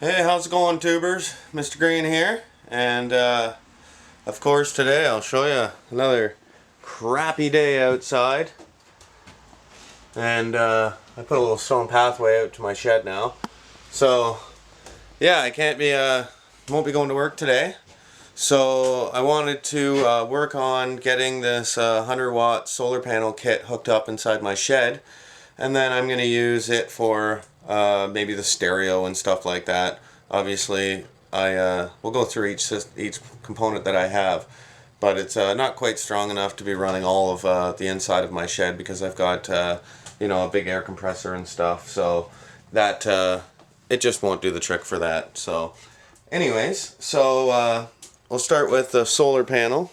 Hey, how's it going, tubers? Mr. Green here, and of course today I'll show you another crappy day outside. And I put a little stone pathway out to my shed now. So yeah, won't be going to work today. So I wanted to work on getting this 100-watt solar panel kit hooked up inside my shed, and then I'm going to use it for maybe the stereo and stuff like that. Obviously, I will go through each component that I have, but it's not quite strong enough to be running all of the inside of my shed because I've got a big air compressor and stuff. So that it just won't do the trick for that. So, anyways, we'll start with the solar panel.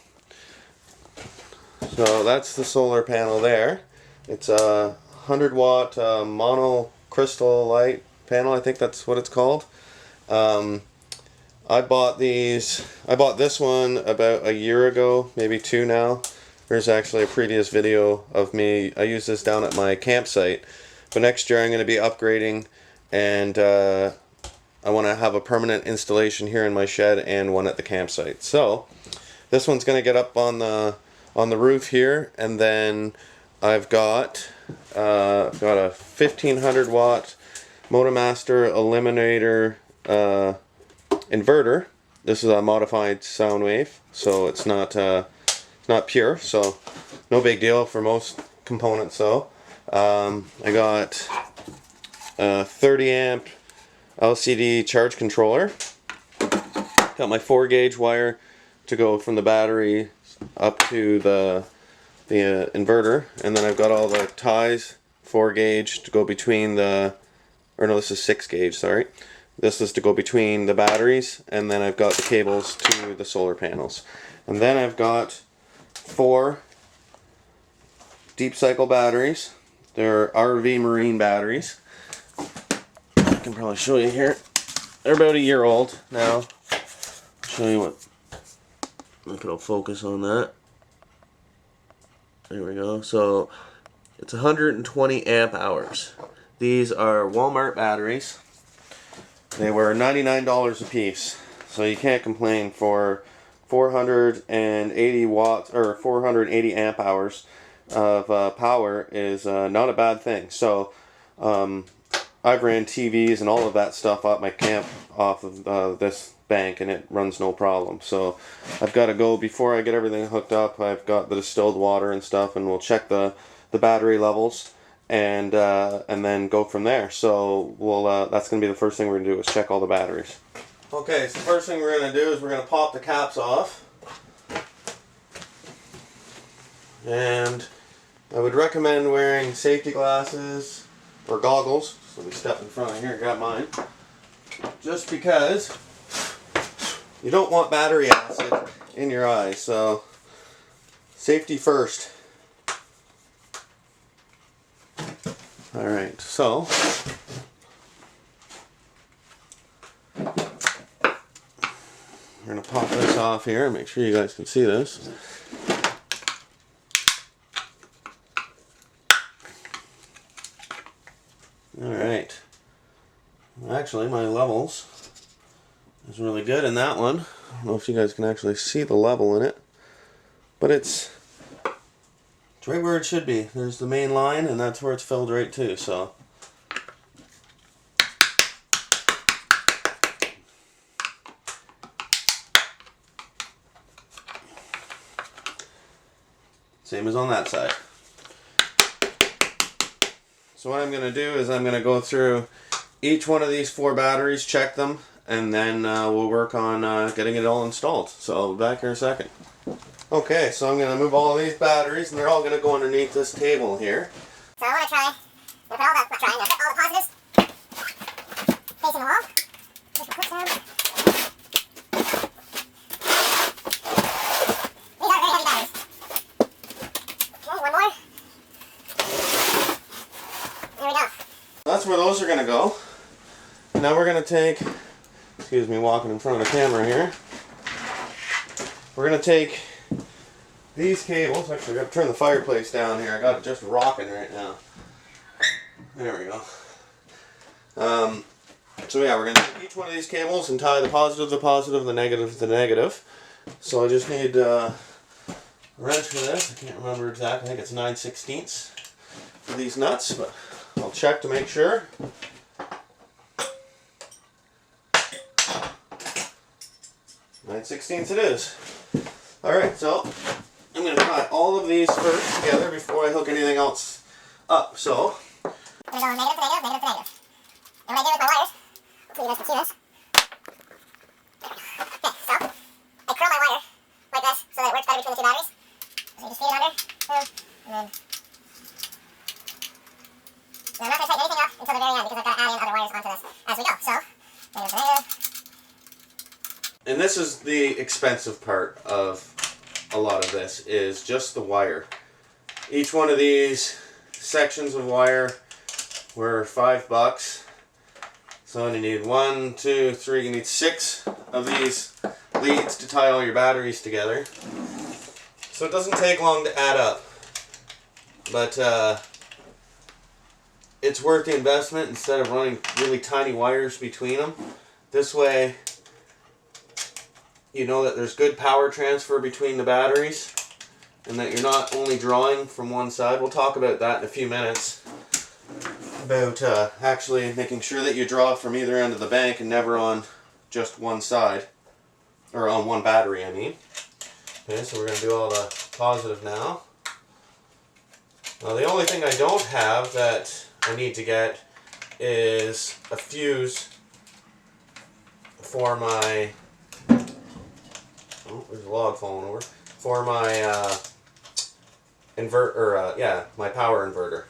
So that's the solar panel there. It's a 100-watt monocrystal light panel. I think that's what it's called. I bought this one about a year ago, maybe two now. There's actually a previous video of me. I use this down at my campsite. But next year I'm going to be upgrading, and I want to have a permanent installation here in my shed and one at the campsite. So this one's going to get up on the roof here, and then I've got a 1500-watt Motomaster Eliminator inverter. This is a modified sound wave, so it's not pure, so no big deal for most components. So I got a 30 amp LCD charge controller. Got my 4-gauge wire to go from the battery up to the inverter, and then I've got all the ties, 4-gauge to go between this is 6-gauge, sorry. This is to go between the batteries, and then I've got the cables to the solar panels. And then I've got 4 deep cycle batteries. They're RV marine batteries. I can probably show you here. They're about a year old now. I'll show you what. Look, it'll focus on that. There we go. So it's 120 amp hours. These are Walmart batteries. They were $99 a piece, so you can't complain. For 480 watts or 480 amp hours of power is not a bad thing. So I've ran TVs and all of that stuff off my camp off of this bank, and it runs no problem. So I've got to go, before I get everything hooked up, I've got the distilled water and stuff, and we'll check the battery levels, and then go from there. So that's going to be the first thing we're going to do, is check all the batteries. Okay, so the first thing we're going to do is we're going to pop the caps off. And I would recommend wearing safety glasses or goggles. So let me step in front of here and grab mine. Just because you don't want battery acid in your eyes, so safety first. Alright, so we're going to pop this off here and make sure you guys can see this. Alright, actually my levels is really good in that one. I don't know if you guys can actually see the level in it, but it's right where it should be. There's the main line, and that's where it's filled right to. So same as on that side. So what I'm going to do is I'm going to go through each one of these 4 batteries, check them, and then we'll work on getting it all installed. So I'll be back here in a second. Okay, so I'm going to move all of these batteries, and they're all going to go underneath this table here. So I want to try, put all the positives facing the wall. Just a quick sound. These are very heavy batteries. Okay, one more. There we go. That's where those are going to go. Now we're going to take, excuse me walking in front of the camera here. We're going to take these cables. Actually, I've got to turn the fireplace down here. I got it just rocking right now. There we go. So yeah, we're going to take each one of these cables and tie the positive to the positive, the negative to the negative. So I just need a wrench for this. I can't remember exactly. I think it's 9/16 for these nuts, but I'll check to make sure. 9/16 it is. Alright, so I'm going to tie all of these first together before I hook anything else up. So I'm going to go negative to negative, negative to negative. And what I do with my wires, hopefully you guys can see this. Okay, so I curl my wire like this so that it works better between the two batteries. So you just feed it under, boom, and then I'm not going to tighten anything up until the very end because I've got to add in other wires onto this as we go. So, negative to negative. and this is the expensive part of a lot of this, is just the wire. Each one of these sections of wire were $5. So you need 1, 2, 3, you need 6 of these leads to tie all your batteries together. So it doesn't take long to add up. But it's worth the investment instead of running really tiny wires between them. This way you know that there's good power transfer between the batteries and that you're not only drawing from one side. We'll talk about that in a few minutes, about actually making sure that you draw from either end of the bank and never on just one side, or on one battery I mean. Okay, so we're going to do all the positive now. Now the only thing I don't have that I need to get is a fuse for my, oh, there's a log falling over, for my my power inverter.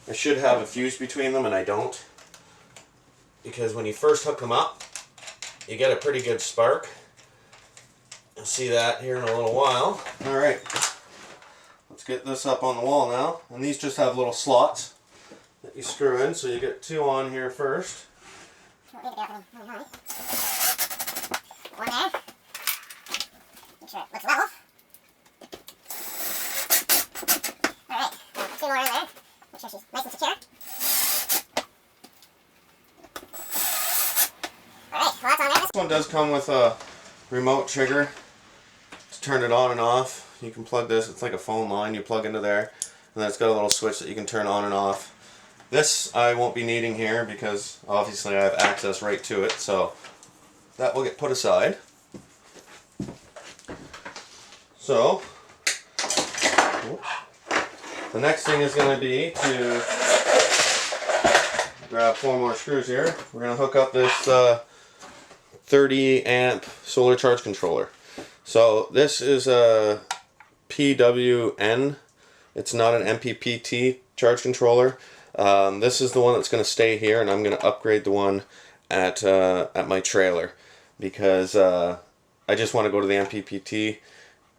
I should have a fuse between them and I don't, because when you first hook them up you get a pretty good spark. You'll see that here in a little while. Alright, let's get this up on the wall now, and these just have little slots that you screw in, so you get 2 on here first. Don't need to be opening really high. One there. Make sure it looks level. Alright, 2 more in there. Make sure she's nice and secure. Alright, well that's on there. This one does come with a remote trigger to turn it on and off. You can plug this, it's like a phone line, you plug into there, and then it's got a little switch that you can turn on and off. This I won't be needing here because obviously I have access right to it, so that will get put aside. So the next thing is going to be to grab 4 more screws here. We're going to hook up this 30 amp solar charge controller. So this is a PWN. It's not an MPPT charge controller. This is the one that's going to stay here, and I'm going to upgrade the one at my trailer because I just want to go to the MPPT,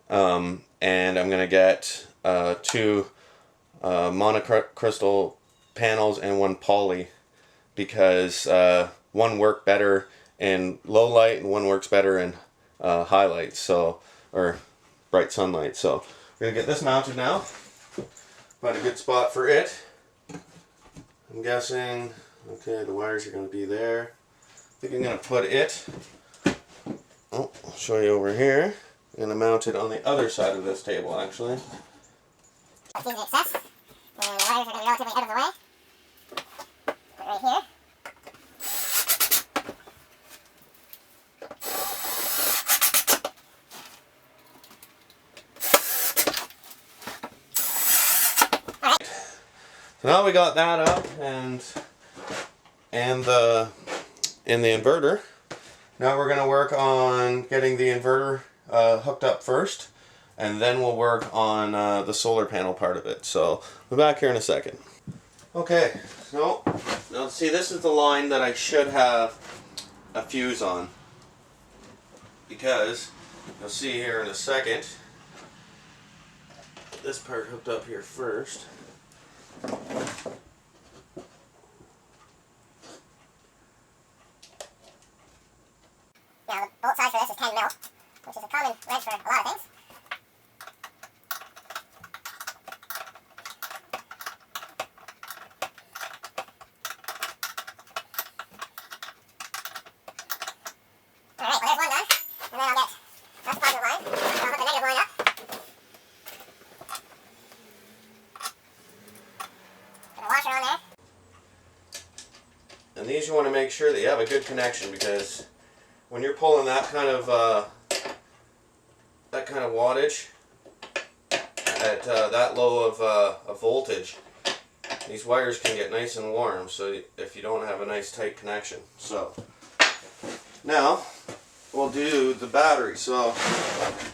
and I'm going to get 2 monocrystal panels and 1 poly, because one worked better in low light and one works better in high light, so, or bright sunlight. So we're going to get this mounted now. Find a good spot for it. I'm guessing, okay, the wires are going to be there. I think I'm going to put it, oh, I'll show you over here. I'm going to mount it on the other side of this table actually. That's easy to access. And the wires are going to be relatively out of the way. Put it right here. So now we got that up and the inverter. Now we're going to work on getting the inverter hooked up first, and then we'll work on the solar panel part of it. So we'll be back here in a second. Okay, so now see, this is the line that I should have a fuse on, because you'll see here in a second, this part hooked up here first. Now the bolt size for this is 10 mil, which is a common wrench for a lot of things. And these you want to make sure that you have a good connection, because when you're pulling that kind of wattage at that low of a voltage, these wires can get nice and warm, so if you don't have a nice tight connection. So now we'll do the battery. So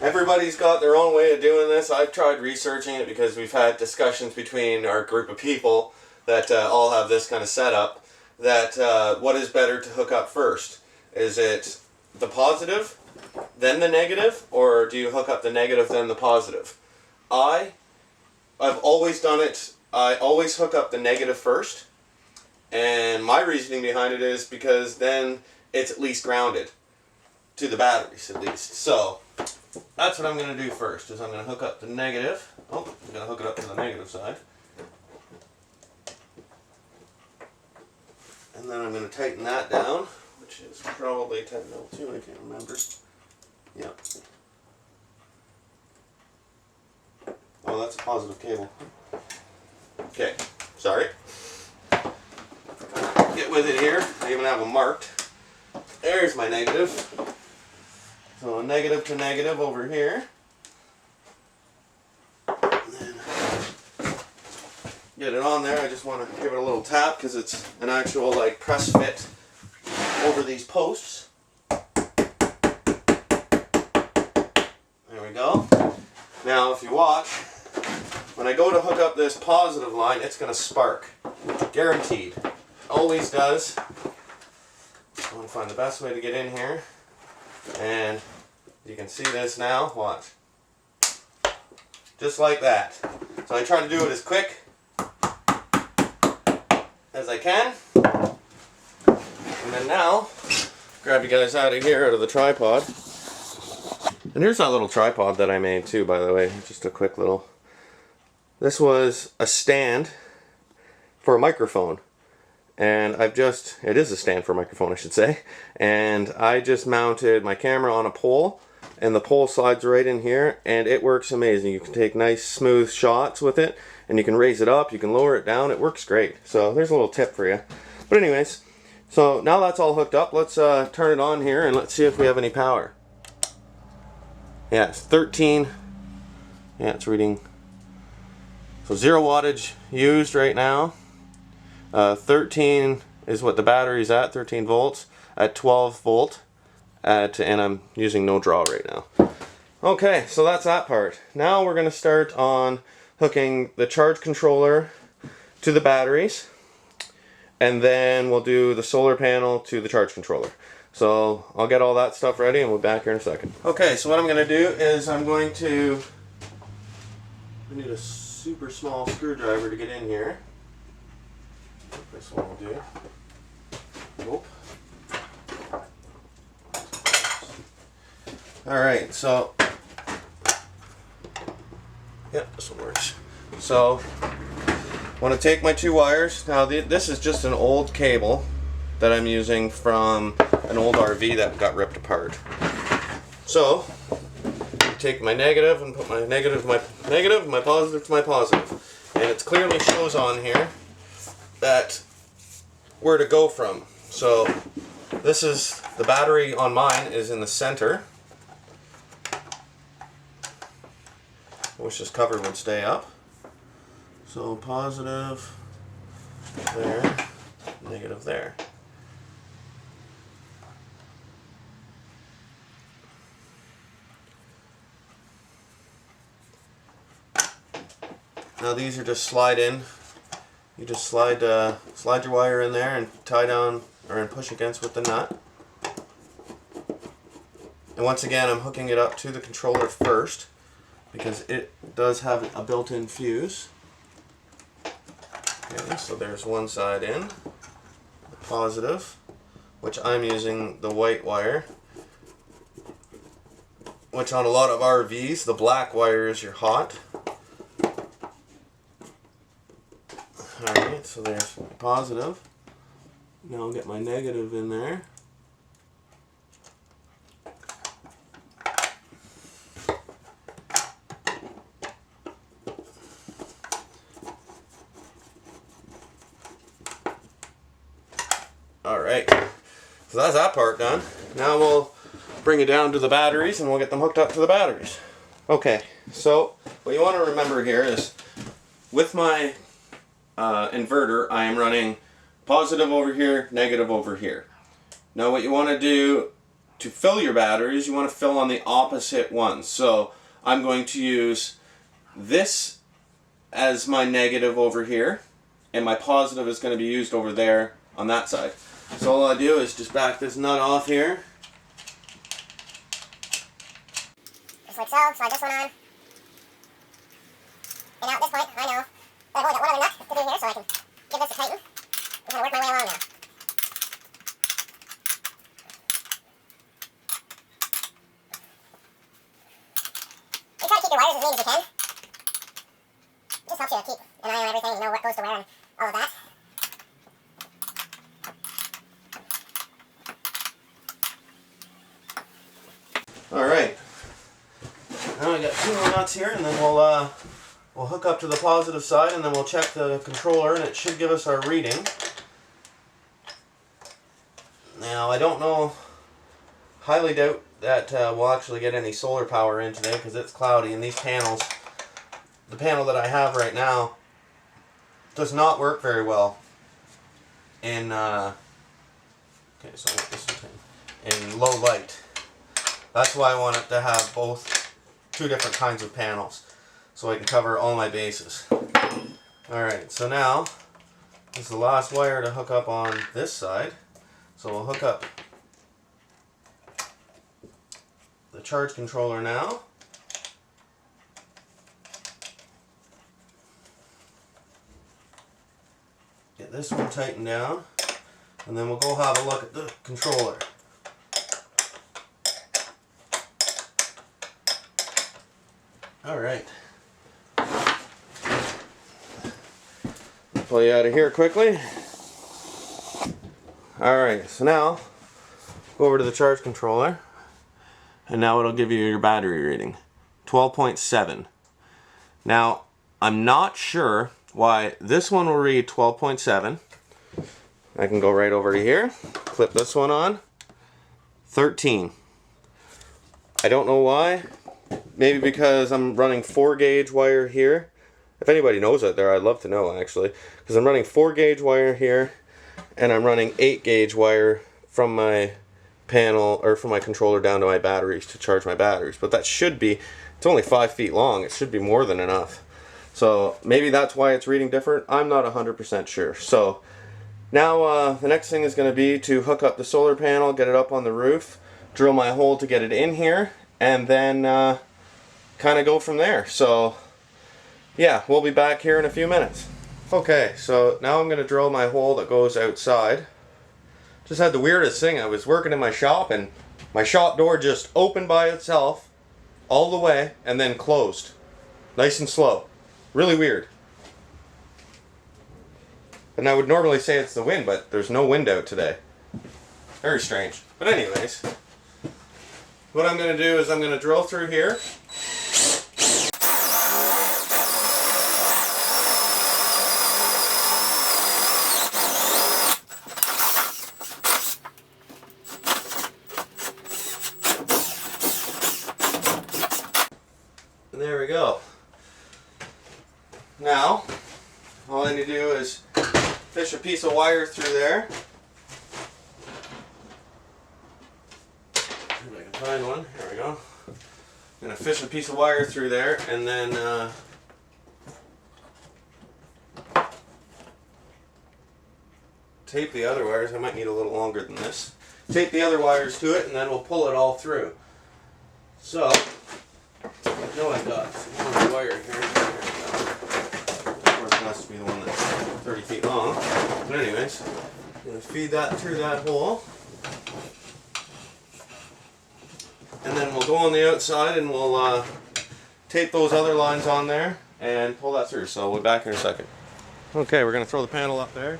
everybody's got their own way of doing this. I've tried researching it because we've had discussions between our group of people that all have this kind of setup, that what is better to hook up first? Is it the positive, then the negative, or do you hook up the negative, then the positive? I've always done it, I always hook up the negative first, and my reasoning behind it is because then it's at least grounded to the batteries, at least. So that's what I'm going to do first, is I'm going to hook up the negative. Oh, I'm going to hook it up to the negative side. And then I'm going to tighten that down, which is probably 10mm, I can't remember. Yep. Oh, that's a positive cable. Okay, sorry. Get with it here. I even have them marked. There's my negative. So negative to negative over here. And then get it on there. I just want to give it a little tap because it's an actual like press fit over these posts. There we go. Now if you watch, when I go to hook up this positive line, it's going to spark. Guaranteed. Always does. I want to find the best way to get in here. And you can see this now. Watch. Just like that. So I try to do it as quick as I can. And then now, grab you guys out of here, out of the tripod. And here's that little tripod that I made too, by the way. Just a quick little... This was a stand for a microphone. And it is a stand for a microphone, I should say. And I just mounted my camera on a pole, and the pole slides right in here, and it works amazing. You can take nice smooth shots with it, and you can raise it up, you can lower it down, it works great. So there's a little tip for you. But anyways, so now that's all hooked up, let's turn it on here and let's see if we have any power. Yeah, it's 13, yeah, it's reading, so 0 wattage used right now. 13 is what the battery's at, 13 volts at 12 volt, and I'm using no draw right now. Okay, so that's that part. Now we're going to start on hooking the charge controller to the batteries, and then we'll do the solar panel to the charge controller. So I'll get all that stuff ready and we'll be back here in a second. Okay, so what I'm going to do is I need a super small screwdriver to get in here. This one will do. Nope. Alright, so yep, this one works. So I want to take my 2 wires. Now this is just an old cable that I'm using from an old RV that got ripped apart. So I take my negative and put my negative to my negative, my positive to my positive. And it clearly shows on here that where to go from. So this is the battery on mine is in the center. I wish this cover would stay up. So positive there, negative there. Now these are just slide in. You just slide your wire in there and tie down and push against with the nut. And once again, I'm hooking it up to the controller first because it does have a built-in fuse. Okay, so there's one side in, the positive, which I'm using the white wire, which on a lot of RVs, the black wire is your hot. Alright, so there's my positive. Now I'll get my negative in there. Alright, so that's that part done. Now we'll bring it down to the batteries and we'll get them hooked up to the batteries. Okay, so what you want to remember here is with my inverter, I am running positive over here, negative over here. Now what you want to do to fill your batteries, you want to fill on the opposite ones. So I'm going to use this as my negative over here, and my positive is going to be used over there on that side. So all I do is just back this nut off here. Just like so, slide this one on. And now at this point, I know that I've only got one other nut to do here, so I can give this a tighten and kind of work my way along now. You try to keep your wires as neat as you can. It just helps you keep an eye on everything, you know what goes to where and all of that. Alright, now I got 2 more nuts here, and then we'll hook up to the positive side, and then we'll check the controller, and it should give us our reading. Now I don't know, highly doubt that we'll actually get any solar power in today because it's cloudy, and these panels, the panel that I have right now does not work very well in okay, so this is in low light. That's why I want it to have both 2 different kinds of panels so I can cover all my bases. Alright, so now this is the last wire to hook up on this side. So we'll hook up the charge controller now. Get this one tightened down, and then we'll go have a look at the controller. Alright. Pull you out of here quickly. Alright, so now go over to the charge controller, and now it'll give you your battery reading. 12.7. Now, I'm not sure why this one will read 12.7. I can go right over to here, clip this one on. 13. I don't know why. Maybe because I'm running 4-gauge wire here. If anybody knows out there, I'd love to know actually. Because I'm running 4-gauge wire here, and I'm running 8-gauge wire from my panel, or from my controller down to my batteries to charge my batteries. But that should be, it's only 5 feet long, it should be more than enough. So maybe that's why it's reading different. I'm not 100% sure. So now the next thing is going to be to hook up the solar panel, get it up on the roof, drill my hole to get it in here, and then kind of go from there. So yeah, we'll be back here in a few minutes. Okay, so now I'm going to drill my hole that goes outside. Just had the weirdest thing. I was working in my shop, and my shop door just opened by itself all the way and then closed. Nice and slow. Really weird. And I would normally say it's the wind, but there's no wind out today. Very strange. But anyways, what I'm going to do is I'm going to drill through here. And there we go. Now, all I need to do is fish a piece of wire through there. If I can find one. There we go. I'm going to fish a piece of wire through there, and then tape the other wires. I might need a little longer than this. Tape the other wires to it, and then we'll pull it all through. So, I know I've got one wire here. Of course, it has to be the one that's 30 feet long. But anyways, I'm going to feed that through that hole. And then we'll go on the outside and we'll tape those other lines on there and pull that through. So we'll be back in a second. Okay, we're going to throw the panel up there.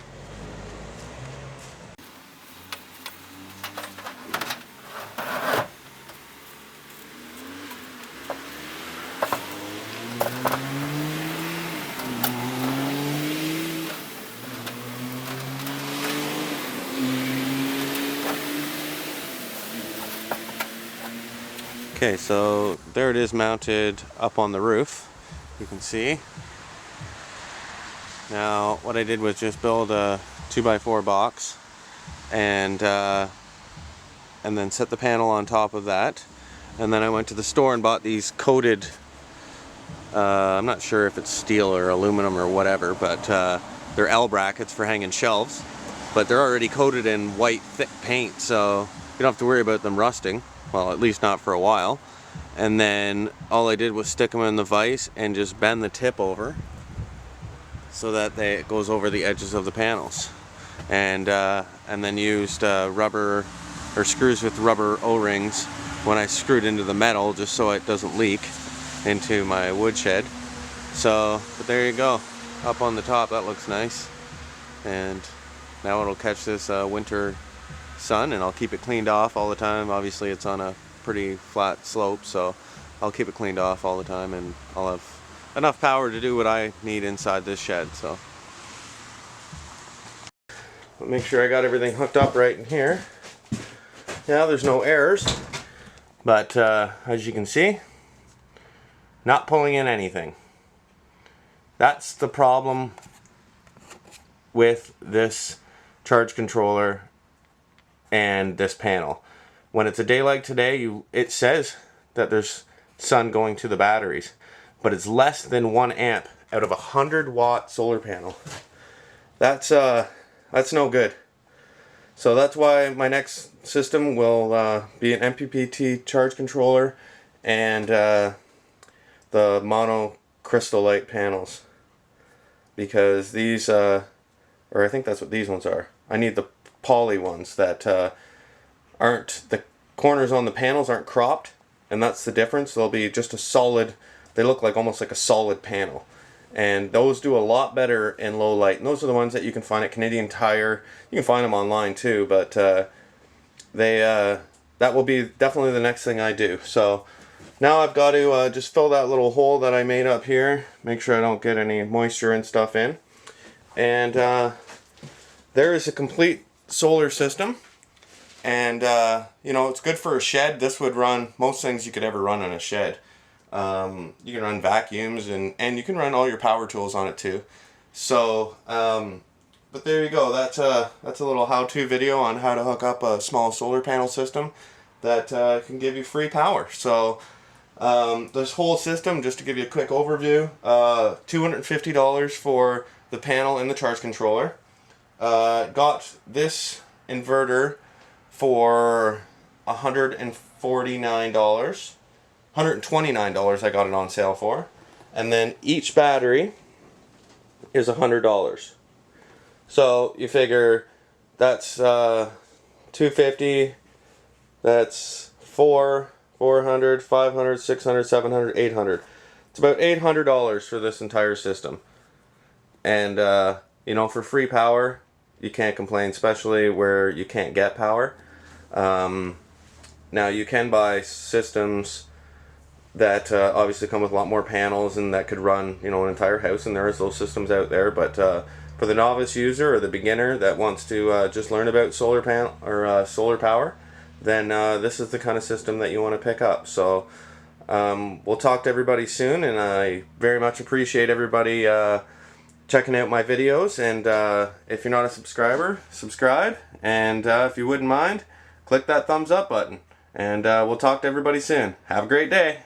Okay, so there it is mounted up on the roof. You can see. Now, what I did was just build a 2x4 box and then set the panel on top of that. And then I went to the store and bought these coated, I'm not sure if it's steel or aluminum or whatever, but they're L brackets for hanging shelves. But they're already coated in white thick paint, so you don't have to worry about them rusting. Well, at least not for a while. And then all I did was stick them in the vise and just bend the tip over so that it goes over the edges of the panels. And then used rubber or screws with rubber O-rings when I screwed into the metal, just so it doesn't leak into my woodshed. So, but there you go, up on the top. That looks nice. And now it'll catch this winter sun, and I'll keep it cleaned off all the time. Obviously it's on a pretty flat slope, so I'll keep it cleaned off all the time, and I'll have enough power to do what I need inside this shed. So I'll make sure I got everything hooked up right in here. Yeah, there's no errors, but as you can see, not pulling in anything. That's the problem with this charge controller and this panel. When it's a day like today, it says that there's sun going to the batteries, but it's less than 1 amp out of a 100-watt solar panel. That's no good. So that's why my next system will be an MPPT charge controller and the mono crystal light panels, because these or I think that's what these ones are. I need the poly ones that aren't, the corners on the panels aren't cropped, and that's the difference. They'll be just a solid, they look like almost like a solid panel, and those do a lot better in low light. And those are the ones that you can find at Canadian Tire. You can find them online too, but that will be definitely the next thing I do. So now I've got to just fill that little hole that I made up here, make sure I don't get any moisture and stuff in. And there is a complete solar system. And you know, it's good for a shed. This would run most things you could ever run in a shed. You can run vacuums, and you can run all your power tools on it too. So but there you go. That's a little how-to video on how to hook up a small solar panel system that can give you free power. So this whole system, just to give you a quick overview, $250 for the panel and the charge controller. Got this inverter for $149. $129 I got it on sale for. And then each battery is $100. So you figure that's $250, that's $400, $500, $600, $700, $800. It's about $800 for this entire system. And you know, for free power, you can't complain, especially where you can't get power. Now you can buy systems that obviously come with a lot more panels and that could run, you know, an entire house, and there is those systems out there. But for the novice user or the beginner that wants to just learn about solar panel or solar power, then this is the kind of system that you want to pick up. So we'll talk to everybody soon, and I very much appreciate everybody checking out my videos. And if you're not a subscriber, subscribe, and if you wouldn't mind, click that thumbs up button. And we'll talk to everybody soon. Have a great day.